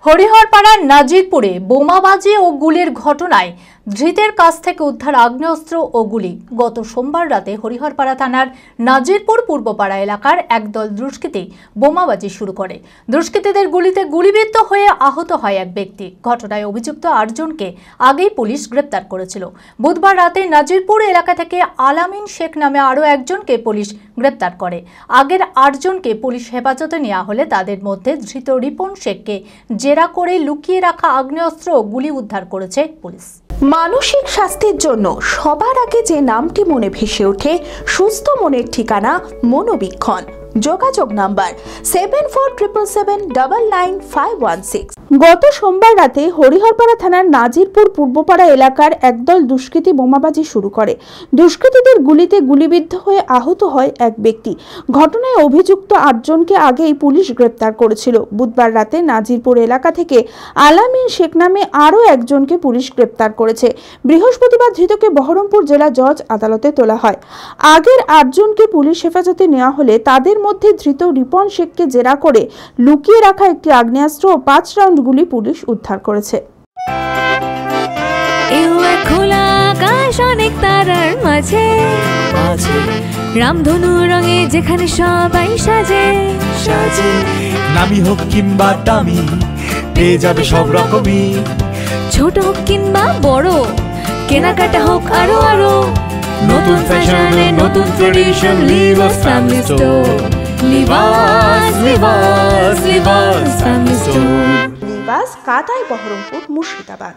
হরিহরপাড়ার নাজিরপুরে বোমাবাজি ও গুলির ঘটনায় ধৃতের কাছ থেকে উদ্ধার আগ্নেয়াস্ত্র ও গুলি। গত সোমবার রাতে হরিহরপাড়া থানার নাজিরপুর পূর্বপাড়া এলাকার একদল দুষ্কৃতী বোমাবাজি শুরু করে। দুষ্কৃতীদের গুলিতে গুলিবিদ্ধ হয়ে আহত হয় এক ব্যক্তি। ঘটনায় অভিযুক্ত ৮ জনকে আগেই পুলিশ গ্রেপ্তার করেছিল। বুধবার রাতে নাজিরপুর এলাকা থেকে আলামিন শেখ নামে আরও একজনকে পুলিশ গ্রেপ্তার করে। আগের ৮ জনকে পুলিশ হেফাজতে নেওয়া হলে তাদের মধ্যে ধৃত রিপন শেখকে জেরা করে লুকিয়ে রাখা আগ্নেয়াস্ত্র ও গুলি উদ্ধার করেছে পুলিশ। মানসিক স্বাস্থ্যের জন্য সবার আগে যে নামটি মনে ভেসে ওঠে, সুস্থ মনের ঠিকানা মনোবীক্ষণ। যোগাযোগ নাম্বার 7477799516। গত সোমবার রাতে হরিহরপাড়া থানার নাজিরপুর পূর্বপাড়া এলাকার একদল দুষ্কৃতী বোমাবাজি শুরু করে। দুষ্কৃতীদের গুলিতে গুলিবিদ্ধ হয়ে আহত হয় এক ব্যক্তি। ঘটনায় অভিযুক্ত ৮ জনকে আগেই পুলিশ গ্রেপ্তার করেছিল। বুধবার রাতে নাজিরপুর এলাকা থেকে আলামিন শেখ নামে আরও একজনকে পুলিশ গ্রেপ্তার করেছে। বৃহস্পতিবার ধৃতকে বহরমপুর জেলা জজ আদালতে তোলা হয়। আগের ৮ জনকে পুলিশ হেফাজতে নেওয়া হলে তাদের মধ্যে ধৃত রিপন শেখকে জেরা করে লুকিয়ে রাখা একটি আগ্নেয়াস্ত্র ও ৫ রাউন্ড গুলি পুলিশ উদ্ধার করেছে। অনেক তারার মাঝে রামধনু রঙে যেখানে সবাই সাজে সাজে, নামি হোক কিংবা দামি পেয়ে যাবে সব রকমই, ছোট হোক কিংবা বড় কেনাকাটা হোক আরো আরো, নতুন ফ্যাশনে নতুন tradition, Libas family store, Libas Libas Libas family store, Libas কাতাই বহরমপুর মুর্শিদাবাদ।